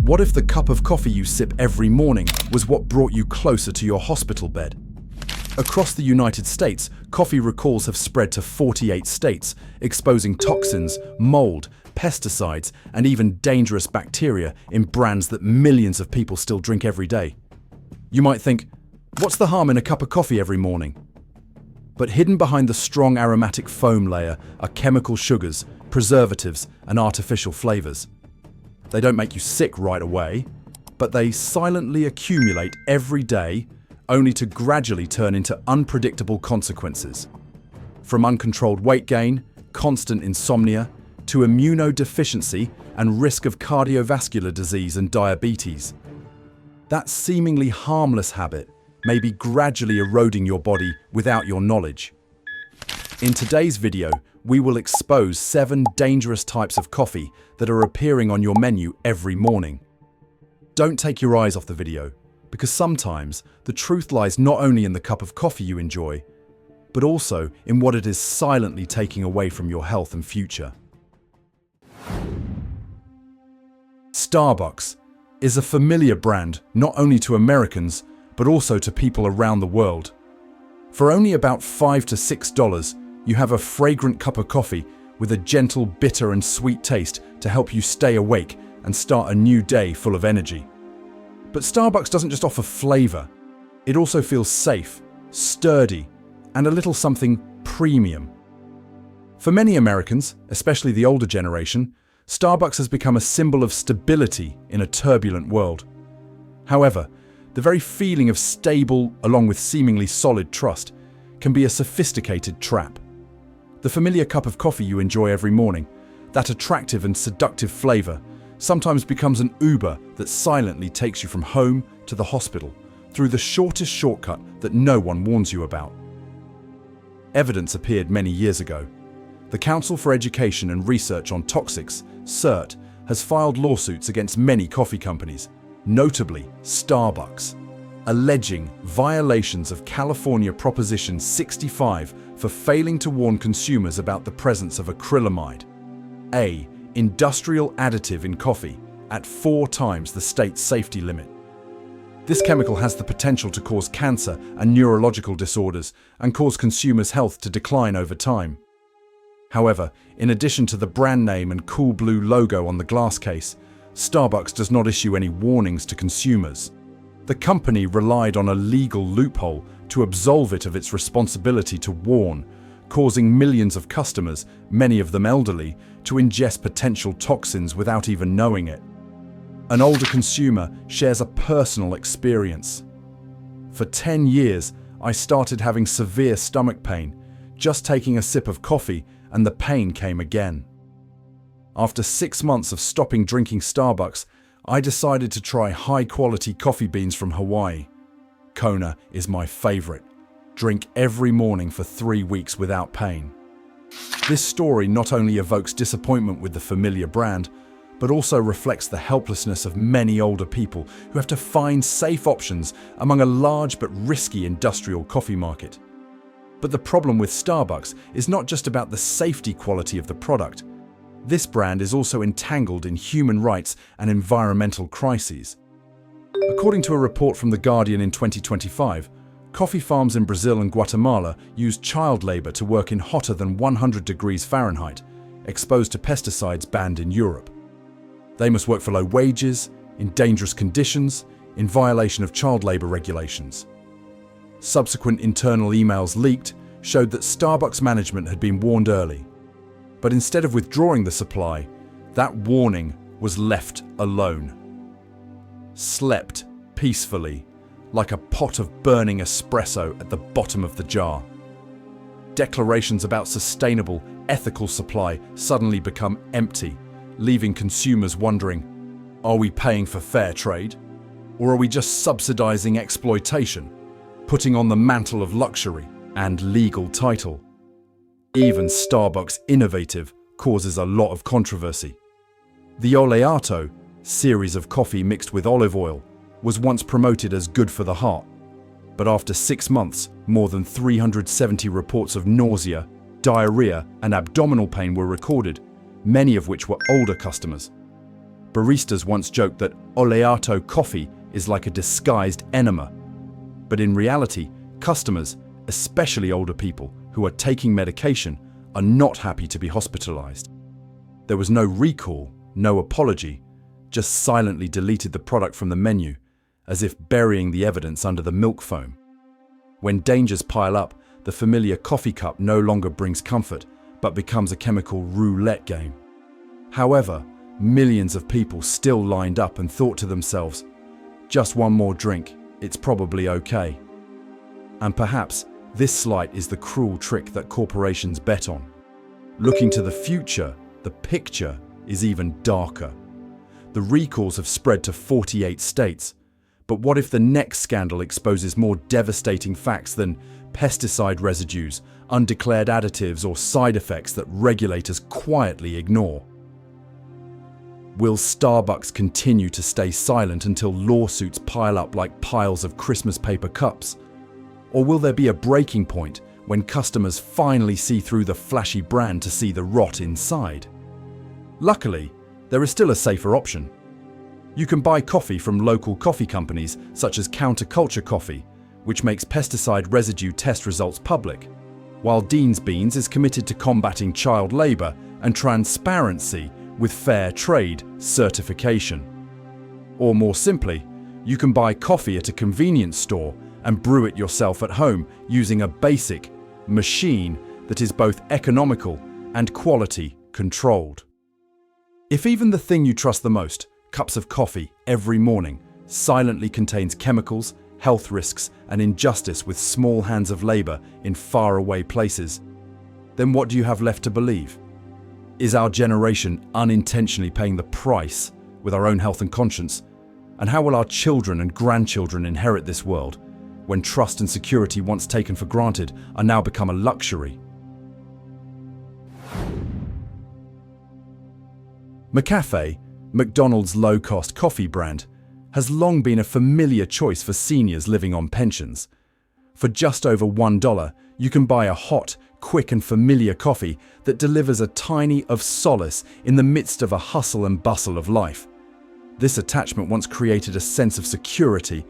What if the cup of coffee you sip every morning was what brought you closer to your hospital bed? Across the United States, coffee recalls have spread to 48 states, exposing toxins, mold, pesticides, and even dangerous bacteria in brands that millions of people still drink every day. You might think, what's the harm in a cup of coffee every morning? But hidden behind the strong aromatic foam layer are chemical sugars, preservatives, and artificial flavors. They don't make you sick right away, but they silently accumulate every day, only to gradually turn into unpredictable consequences. From uncontrolled weight gain, constant insomnia, to immunodeficiency and risk of cardiovascular disease and diabetes. That seemingly harmless habit may be gradually eroding your body without your knowledge. In today's video, we will expose 7 dangerous types of coffee that are appearing on your menu every morning. Don't take your eyes off the video, because sometimes the truth lies not only in the cup of coffee you enjoy, but also in what it is silently taking away from your health and future. Starbucks is a familiar brand not only to Americans, but also to people around the world. For only about $5 to $6, you have a fragrant cup of coffee with a gentle, bitter and sweet taste to help you stay awake and start a new day full of energy. But Starbucks doesn't just offer flavor. It also feels safe, sturdy, and a little something premium. For many Americans, especially the older generation, Starbucks has become a symbol of stability in a turbulent world. However, the very feeling of stable, along with seemingly solid trust, can be a sophisticated trap. The familiar cup of coffee you enjoy every morning, that attractive and seductive flavor, sometimes becomes an Uber that silently takes you from home to the hospital through the shortest shortcut that no one warns you about. Evidence appeared many years ago. The Council for Education and Research on Toxics, CERT, has filed lawsuits against many coffee companies, notably Starbucks, alleging violations of California Proposition 65 for failing to warn consumers about the presence of acrylamide, an industrial additive in coffee, at 4 times the state's safety limit. This chemical has the potential to cause cancer and neurological disorders and cause consumers' health to decline over time. However, in addition to the brand name and cool blue logo on the glass case, Starbucks does not issue any warnings to consumers. The company relied on a legal loophole to absolve it of its responsibility to warn, causing millions of customers, many of them elderly, to ingest potential toxins without even knowing it. An older consumer shares a personal experience. For 10 years, I started having severe stomach pain, just taking a sip of coffee, and the pain came again. After 6 months of stopping drinking Starbucks, I decided to try high-quality coffee beans from Hawaii. Kona is my favorite. Drink every morning for 3 weeks without pain. This story not only evokes disappointment with the familiar brand, but also reflects the helplessness of many older people who have to find safe options among a large but risky industrial coffee market. But the problem with Starbucks is not just about the safety quality of the product. This brand is also entangled in human rights and environmental crises. According to a report from The Guardian in 2025, coffee farms in Brazil and Guatemala use child labor to work in hotter than 100 degrees Fahrenheit, exposed to pesticides banned in Europe. They must work for low wages, in dangerous conditions, in violation of child labor regulations. Subsequent internal emails leaked showed that Starbucks management had been warned early. But instead of withdrawing the supply, that warning was left alone. Slept peacefully, like a pot of burning espresso at the bottom of the jar. Declarations about sustainable, ethical supply suddenly become empty, leaving consumers wondering, are we paying for fair trade? Or are we just subsidizing exploitation, putting on the mantle of luxury and legal title? Even Starbucks' innovative causes a lot of controversy. The Oleato, series of coffee mixed with olive oil, was once promoted as good for the heart. But after 6 months, more than 370 reports of nausea, diarrhea, and abdominal pain were recorded, many of which were older customers. Baristas once joked that oleato coffee is like a disguised enema. But in reality, customers, especially older people who are taking medication, are not happy to be hospitalized. There was no recall, no apology, just silently deleted the product from the menu, as if burying the evidence under the milk foam. When dangers pile up, the familiar coffee cup no longer brings comfort, but becomes a chemical roulette game. However, millions of people still lined up and thought to themselves, just one more drink, it's probably okay. And perhaps this slight is the cruel trick that corporations bet on. Looking to the future, the picture is even darker. The recalls have spread to 48 states. But what if the next scandal exposes more devastating facts than pesticide residues, undeclared additives, or side effects that regulators quietly ignore? Will Starbucks continue to stay silent until lawsuits pile up like piles of Christmas paper cups? Or will there be a breaking point when customers finally see through the flashy brand to see the rot inside? Luckily, there is still a safer option. You can buy coffee from local coffee companies such as Counterculture Coffee, which makes pesticide residue test results public, while Dean's Beans is committed to combating child labor and transparency with fair trade certification. Or more simply, you can buy coffee at a convenience store and brew it yourself at home using a basic machine that is both economical and quality controlled. If even the thing you trust the most, cups of coffee every morning, silently contains chemicals, health risks, and injustice with small hands of labor in faraway places, then what do you have left to believe? Is our generation unintentionally paying the price with our own health and conscience? And how will our children and grandchildren inherit this world when trust and security once taken for granted are now become a luxury? McCafe, McDonald's low-cost coffee brand, has long been a familiar choice for seniors living on pensions. For just over $1, you can buy a hot, quick and familiar coffee that delivers a tiny of solace in the midst of a hustle and bustle of life. This attachment once created a sense of security,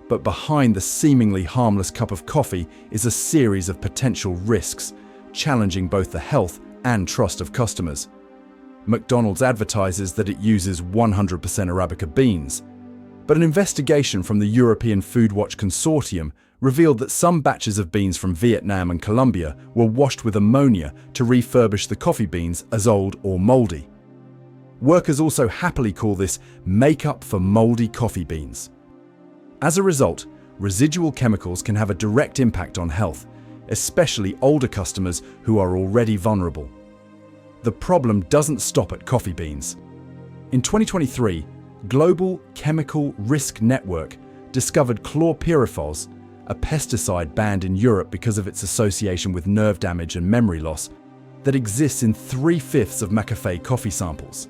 but behind the seemingly harmless cup of coffee is a series of potential risks, challenging both the health and trust of customers. McDonald's advertises that it uses 100% Arabica beans, but an investigation from the European Food Watch Consortium revealed that some batches of beans from Vietnam and Colombia were washed with ammonia to refurbish the coffee beans as old or moldy. Workers also happily call this makeup for moldy coffee beans. As a result, residual chemicals can have a direct impact on health, especially older customers who are already vulnerable. The problem doesn't stop at coffee beans. In 2023, Global Chemical Risk Network discovered chlorpyrifos, a pesticide banned in Europe because of its association with nerve damage and memory loss, that exists in 3/5 of McCafe coffee samples.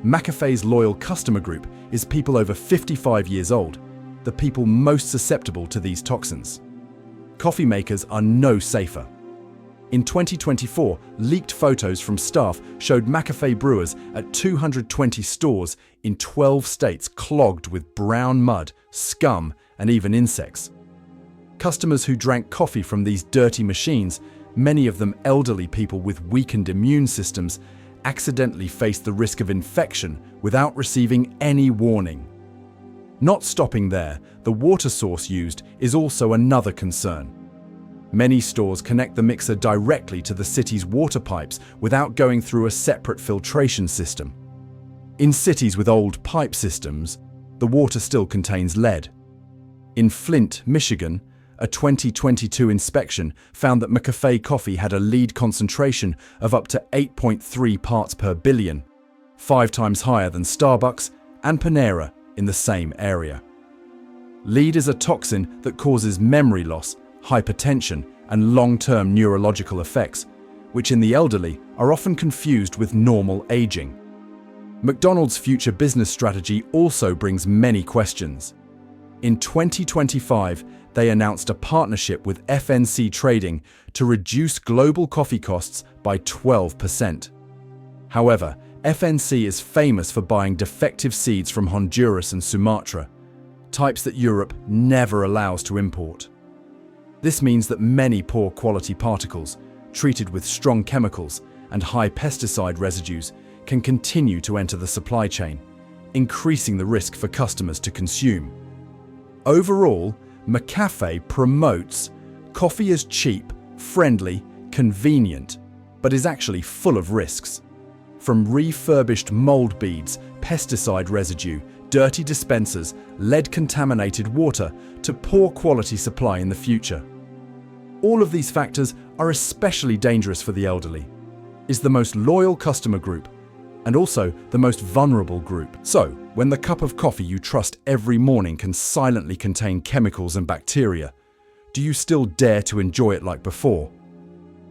McCafe's loyal customer group is people over 55 years old, the people most susceptible to these toxins. Coffee makers are no safer. In 2024, leaked photos from staff showed McCafe brewers at 220 stores in 12 states clogged with brown mud, scum, and even insects. Customers who drank coffee from these dirty machines, many of them elderly people with weakened immune systems, accidentally faced the risk of infection without receiving any warning. Not stopping there, the water source used is also another concern. Many stores connect the mixer directly to the city's water pipes without going through a separate filtration system. In cities with old pipe systems, the water still contains lead. In Flint, Michigan, a 2022 inspection found that McCafe coffee had a lead concentration of up to 8.3 parts per billion, 5 times higher than Starbucks and Panera in the same area. Lead is a toxin that causes memory loss, hypertension, and long-term neurological effects, which in the elderly are often confused with normal aging. McDonald's future business strategy also brings many questions. In 2025, they announced a partnership with FNC Trading to reduce global coffee costs by 12%. However, FNC is famous for buying defective seeds from Honduras and Sumatra, types that Europe never allows to import. This means that many poor quality particles, treated with strong chemicals and high pesticide residues, can continue to enter the supply chain, increasing the risk for customers to consume. Overall, McCafe promotes coffee as cheap, friendly, convenient, but is actually full of risks. From refurbished mold beads, pesticide residue, dirty dispensers, lead-contaminated water, to poor quality supply in the future. All of these factors are especially dangerous for the elderly, is the most loyal customer group, and also the most vulnerable group. So, when the cup of coffee you trust every morning can silently contain chemicals and bacteria, do you still dare to enjoy it like before?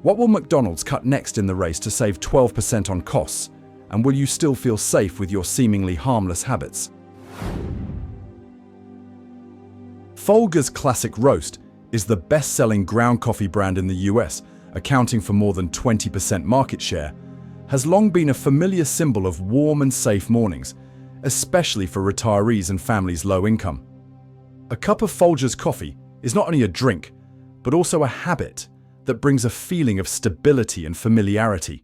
What will McDonald's cut next in the race to save 12% on costs? And will you still feel safe with your seemingly harmless habits? Folgers Classic Roast is the best-selling ground coffee brand in the US, accounting for more than 20% market share, has long been a familiar symbol of warm and safe mornings, especially for retirees and families low income. A cup of Folgers coffee is not only a drink, but also a habit that brings a feeling of stability and familiarity,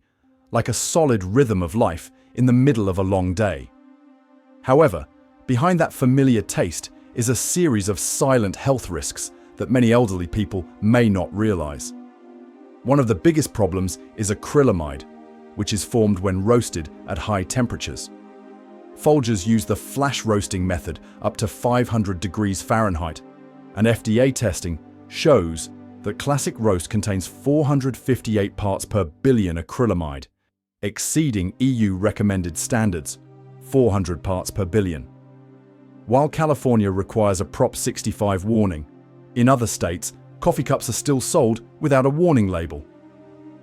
like a solid rhythm of life in the middle of a long day. However, behind that familiar taste is a series of silent health risks that many elderly people may not realize. One of the biggest problems is acrylamide, which is formed when roasted at high temperatures. Folgers use the flash roasting method up to 500 degrees Fahrenheit, and FDA testing shows that Classic Roast contains 458 parts per billion acrylamide, exceeding EU recommended standards, 400 parts per billion. While California requires a Prop 65 warning, in other states, coffee cups are still sold without a warning label.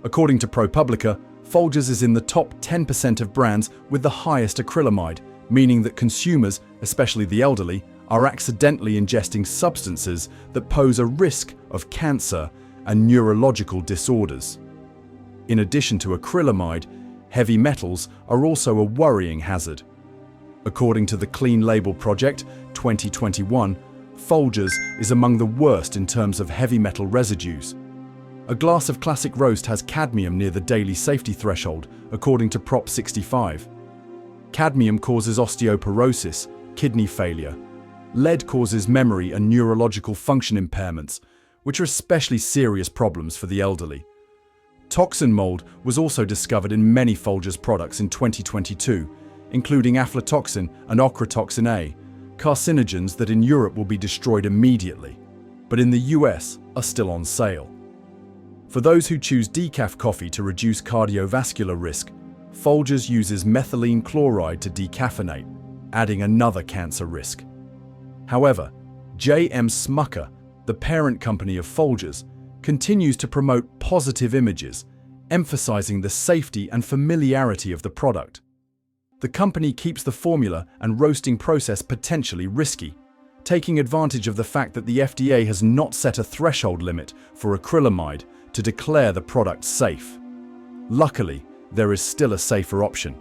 According to ProPublica, Folgers is in the top 10% of brands with the highest acrylamide, meaning that consumers, especially the elderly, are accidentally ingesting substances that pose a risk of cancer and neurological disorders. In addition to acrylamide, heavy metals are also a worrying hazard. According to the Clean Label Project 2021, Folgers is among the worst in terms of heavy metal residues. A glass of Classic Roast has cadmium near the daily safety threshold, according to Prop 65. Cadmium causes osteoporosis, kidney failure. Lead causes memory and neurological function impairments, which are especially serious problems for the elderly. Toxin mold was also discovered in many Folgers products in 2022, including aflatoxin and ochratoxin A, carcinogens that in Europe will be destroyed immediately, but in the US are still on sale. For those who choose decaf coffee to reduce cardiovascular risk, Folgers uses methylene chloride to decaffeinate, adding another cancer risk. However, J.M. Smucker, the parent company of Folgers, continues to promote positive images, emphasizing the safety and familiarity of the product. The company keeps the formula and roasting process potentially risky, taking advantage of the fact that the FDA has not set a threshold limit for acrylamide to declare the product safe. Luckily, there is still a safer option.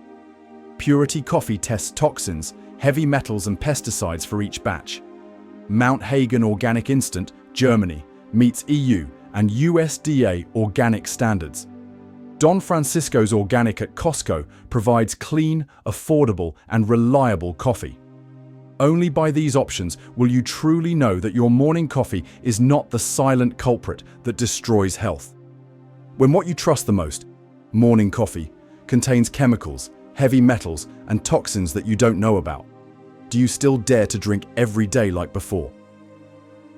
Purity Coffee tests toxins, heavy metals and pesticides for each batch. Mount Hagen Organic Instant, Germany, meets EU and USDA organic standards. Don Francisco's Organic at Costco provides clean, affordable, and reliable coffee. Only by these options will you truly know that your morning coffee is not the silent culprit that destroys health. When what you trust the most, morning coffee, contains chemicals, heavy metals, and toxins that you don't know about, do you still dare to drink every day like before?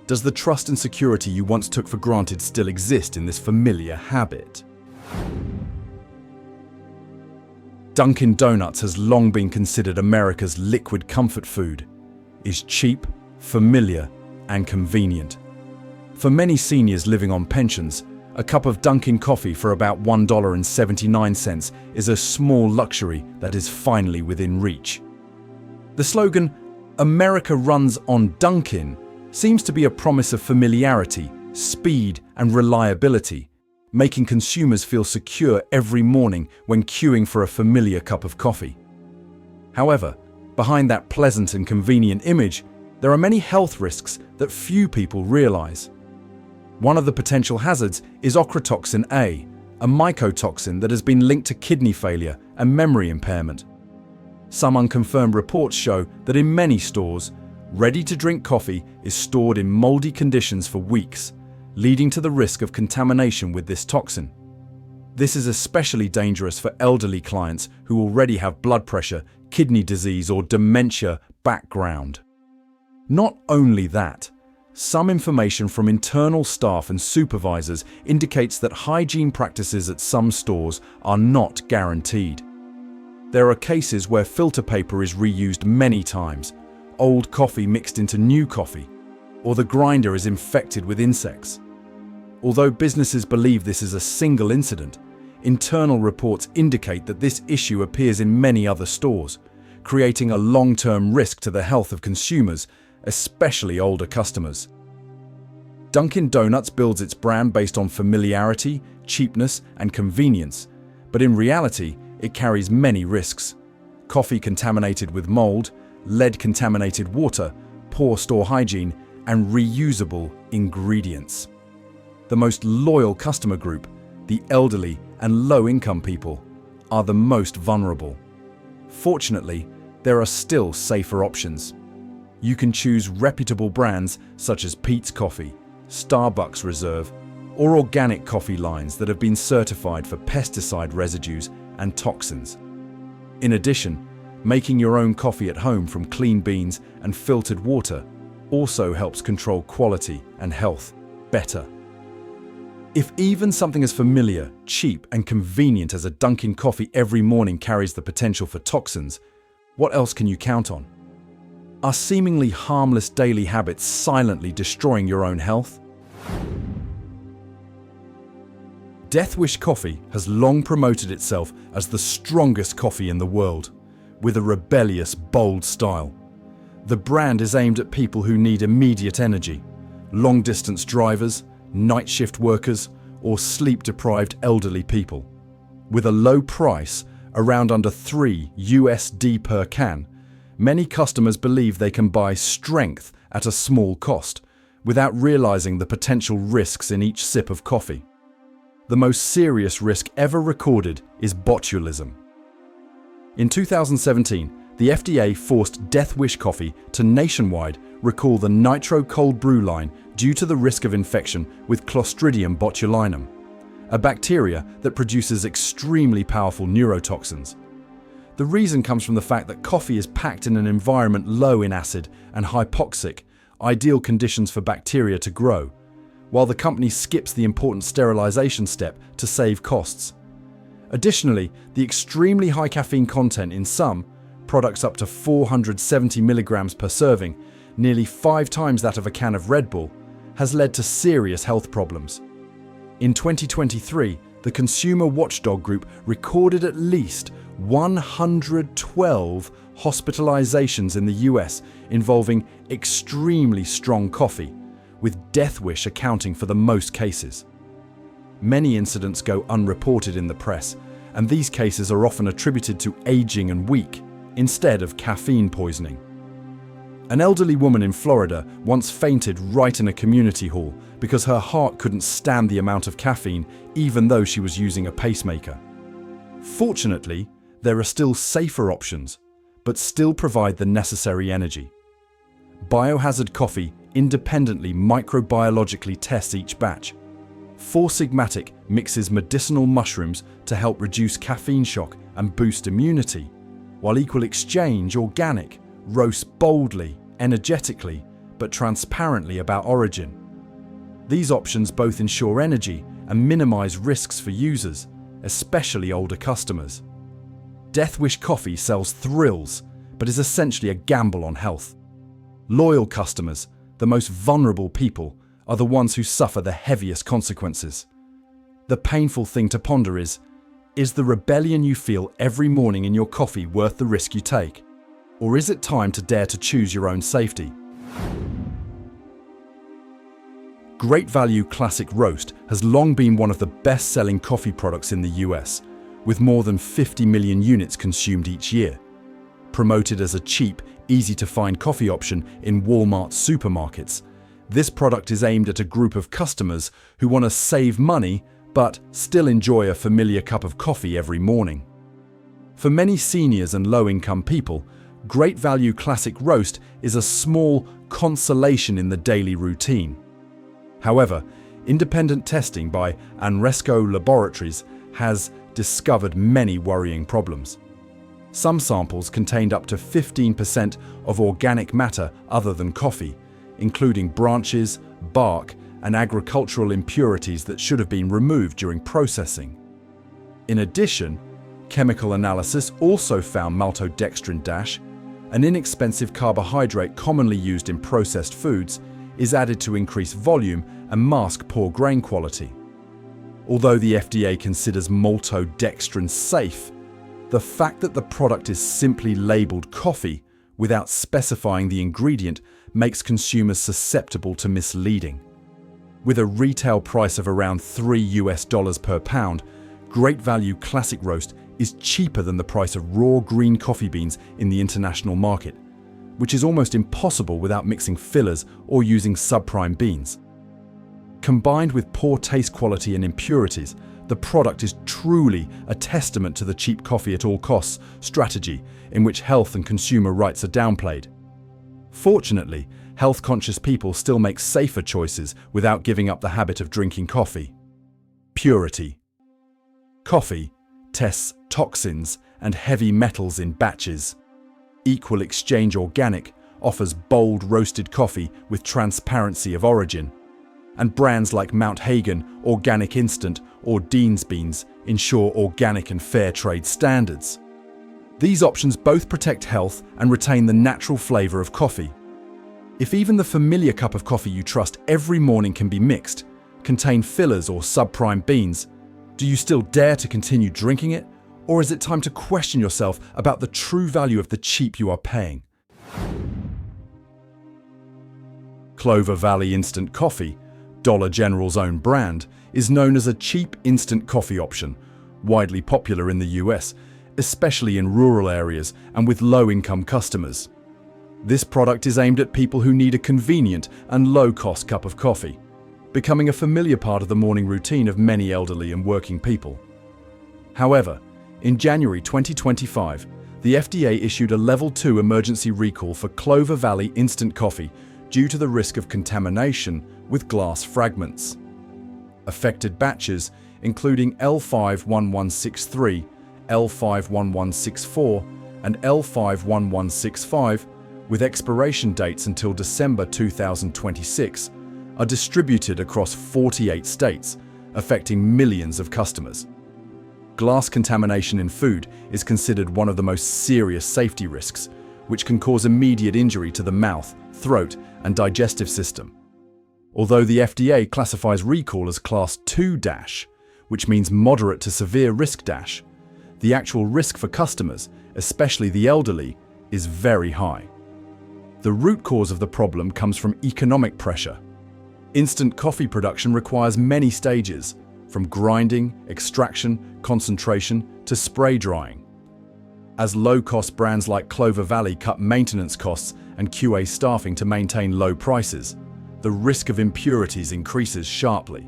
Does the trust and security you once took for granted still exist in this familiar habit? Dunkin' Donuts has long been considered America's liquid comfort food. It's cheap, familiar, and convenient. For many seniors living on pensions, a cup of Dunkin' coffee for about $1.79 is a small luxury that is finally within reach. The slogan, "America runs on Dunkin'," seems to be a promise of familiarity, speed, and reliability, making consumers feel secure every morning when queuing for a familiar cup of coffee. However, behind that pleasant and convenient image, there are many health risks that few people realize. One of the potential hazards is ochratoxin A, a mycotoxin that has been linked to kidney failure and memory impairment. Some unconfirmed reports show that in many stores, ready-to-drink coffee is stored in moldy conditions for weeks, leading to the risk of contamination with this toxin. This is especially dangerous for elderly clients who already have blood pressure, kidney disease, or dementia background. Not only that, some information from internal staff and supervisors indicates that hygiene practices at some stores are not guaranteed. There are cases where filter paper is reused many times, old coffee mixed into new coffee, or the grinder is infected with insects. Although businesses believe this is a single incident, internal reports indicate that this issue appears in many other stores, creating a long-term risk to the health of consumers, especially older customers. Dunkin' Donuts builds its brand based on familiarity, cheapness, and convenience, but in reality, it carries many risks. Coffee contaminated with mold, lead-contaminated water, poor store hygiene, and reusable ingredients. The most loyal customer group, the elderly and low-income people, are the most vulnerable. Fortunately, there are still safer options. You can choose reputable brands such as Peet's Coffee, Starbucks Reserve, or organic coffee lines that have been certified for pesticide residues and toxins. In addition, making your own coffee at home from clean beans and filtered water also helps control quality and health better. If even something as familiar, cheap, and convenient as a Dunkin' coffee every morning carries the potential for toxins, what else can you count on? Are seemingly harmless daily habits silently destroying your own health? Death Wish Coffee has long promoted itself as the strongest coffee in the world, with a rebellious, bold style. The brand is aimed at people who need immediate energy, long-distance drivers, night shift workers, or sleep-deprived elderly people. With a low price, around under $3 per can, many customers believe they can buy strength at a small cost, without realizing the potential risks in each sip of coffee. The most serious risk ever recorded is botulism. In 2017, the FDA forced Death Wish Coffee to nationwide recall the nitro cold brew line due to the risk of infection with Clostridium botulinum, a bacteria that produces extremely powerful neurotoxins. The reason comes from the fact that coffee is packed in an environment low in acid and hypoxic, ideal conditions for bacteria to grow, while the company skips the important sterilization step to save costs. Additionally, the extremely high caffeine content in some products up to 470 milligrams per serving, nearly 5 times that of a can of Red Bull, has led to serious health problems. In 2023, the Consumer Watchdog Group recorded at least 112 hospitalizations in the US involving extremely strong coffee, with Death Wish accounting for the most cases. Many incidents go unreported in the press, and these cases are often attributed to aging and weak, instead of caffeine poisoning. An elderly woman in Florida once fainted right in a community hall because her heart couldn't stand the amount of caffeine even though she was using a pacemaker. Fortunately, there are still safer options, but still provide the necessary energy. Biohazard Coffee independently microbiologically tests each batch. 4 Sigmatic mixes medicinal mushrooms to help reduce caffeine shock and boost immunity, while Equal Exchange Organic roasts boldly, energetically, but transparently about origin. These options both ensure energy and minimize risks for users, especially older customers. Death Wish Coffee sells thrills, but is essentially a gamble on health. Loyal customers, the most vulnerable people, are the ones who suffer the heaviest consequences. The painful thing to ponder is the rebellion you feel every morning in your coffee worth the risk you take? Or is it time to dare to choose your own safety? Great Value Classic Roast has long been one of the best-selling coffee products in the US, with more than 50 million units consumed each year. Promoted as a cheap, easy-to-find coffee option in Walmart supermarkets, this product is aimed at a group of customers who want to save money but still enjoy a familiar cup of coffee every morning. For many seniors and low-income people, Great Value Classic Roast is a small consolation in the daily routine. However, independent testing by Anresco Laboratories has discovered many worrying problems. Some samples contained up to 15% of organic matter other than coffee, including branches, bark, and agricultural impurities that should have been removed during processing. In addition, chemical analysis also found maltodextrin-, an inexpensive carbohydrate commonly used in processed foods, is added to increase volume and mask poor grain quality. Although the FDA considers maltodextrin safe, the fact that the product is simply labeled coffee without specifying the ingredient makes consumers susceptible to misleading. With a retail price of around $3 per pound, Great Value Classic Roast is cheaper than the price of raw green coffee beans in the international market, which is almost impossible without mixing fillers or using subprime beans. Combined with poor taste quality and impurities, the product is truly a testament to the cheap coffee at all costs strategy in which health and consumer rights are downplayed. Fortunately, health-conscious people still make safer choices without giving up the habit of drinking coffee. Purity. Coffee tests toxins and heavy metals in batches. Equal Exchange Organic offers bold roasted coffee with transparency of origin. And brands like Mount Hagen, Organic Instant, or Dean's Beans ensure organic and fair trade standards. These options both protect health and retain the natural flavor of coffee. If even the familiar cup of coffee you trust every morning can be mixed, contain fillers or subprime beans, do you still dare to continue drinking it? Or is it time to question yourself about the true value of the cheap you are paying? Clover Valley Instant Coffee, Dollar General's own brand, is known as a cheap instant coffee option, widely popular in the US, especially in rural areas and with low-income customers. This product is aimed at people who need a convenient and low-cost cup of coffee, becoming a familiar part of the morning routine of many elderly and working people. However, in January 2025, the FDA issued a Level 2 emergency recall for Clover Valley Instant Coffee due to the risk of contamination with glass fragments. Affected batches, including L51163, L51164, and L51165, with expiration dates until December 2026, are distributed across 48 states, affecting millions of customers. Glass contamination in food is considered one of the most serious safety risks, which can cause immediate injury to the mouth, throat, and digestive system. Although the FDA classifies recall as Class 2-, which means moderate to severe risk-, the actual risk for customers, especially the elderly, is very high. The root cause of the problem comes from economic pressure. Instant coffee production requires many stages, from grinding, extraction, concentration, to spray drying. As low-cost brands like Clover Valley cut maintenance costs and QA staffing to maintain low prices, the risk of impurities increases sharply.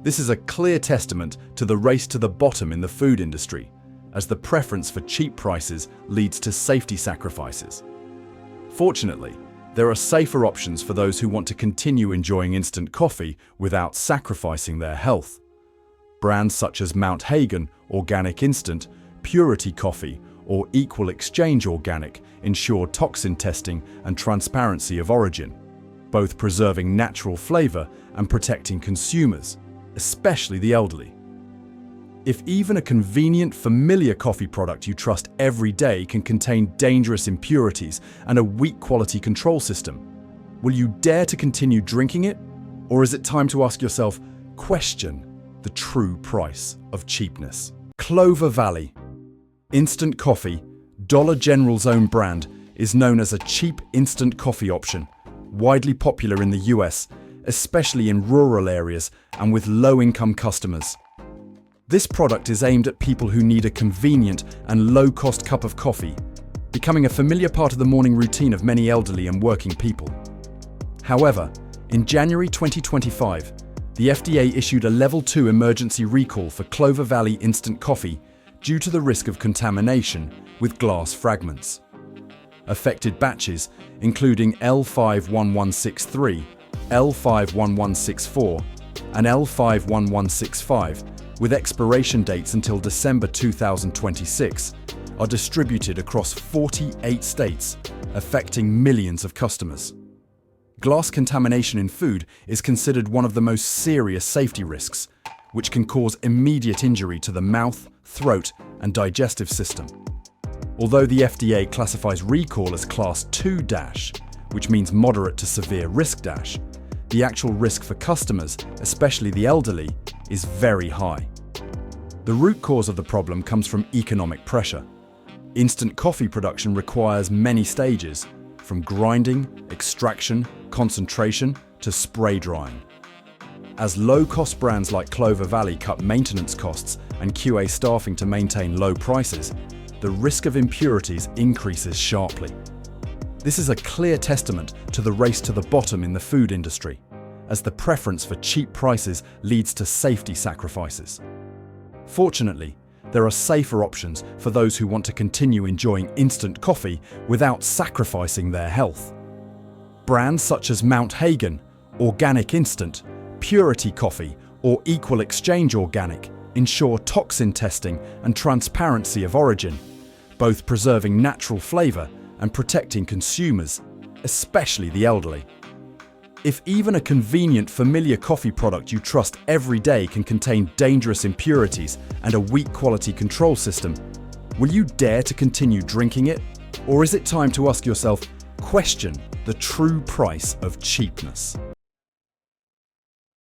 This is a clear testament to the race to the bottom in the food industry, as the preference for cheap prices leads to safety sacrifices. Fortunately, there are safer options for those who want to continue enjoying instant coffee without sacrificing their health. Brands such as Mount Hagen, Organic Instant, Purity Coffee, or Equal Exchange Organic ensure toxin testing and transparency of origin, both preserving natural flavor and protecting consumers, especially the elderly. If even a convenient, familiar coffee product you trust every day can contain dangerous impurities and a weak quality control system, will you dare to continue drinking it? Or is it time to ask yourself, question the true price of cheapness? Clover Valley Instant Coffee, Dollar General's own brand, is known as a cheap instant coffee option, widely popular in the US, especially in rural areas and with low-income customers. This product is aimed at people who need a convenient and low-cost cup of coffee, becoming a familiar part of the morning routine of many elderly and working people. However, in January 2025, the FDA issued a Level 2 emergency recall for Clover Valley instant coffee due to the risk of contamination with glass fragments. Affected batches, including L51163, L51164, and L51165, with expiration dates until December 2026, are distributed across 48 states, affecting millions of customers. Glass contamination in food is considered one of the most serious safety risks, which can cause immediate injury to the mouth, throat, and digestive system. Although the FDA classifies recall as Class 2-, which means moderate to severe risk-, the actual risk for customers, especially the elderly, is very high. The root cause of the problem comes from economic pressure. Instant coffee production requires many stages, from grinding, extraction, concentration, to spray drying. As low-cost brands like Clover Valley cut maintenance costs and QA staffing to maintain low prices, the risk of impurities increases sharply. This is a clear testament to the race to the bottom in the food industry, as the preference for cheap prices leads to safety sacrifices. Fortunately, there are safer options for those who want to continue enjoying instant coffee without sacrificing their health. Brands such as Mount Hagen, Organic Instant, Purity Coffee, or Equal Exchange Organic ensure toxin testing and transparency of origin, both preserving natural flavor and protecting consumers, especially the elderly. If even a convenient, familiar coffee product you trust every day can contain dangerous impurities and a weak quality control system, will you dare to continue drinking it? Or is it time to ask yourself, question the true price of cheapness?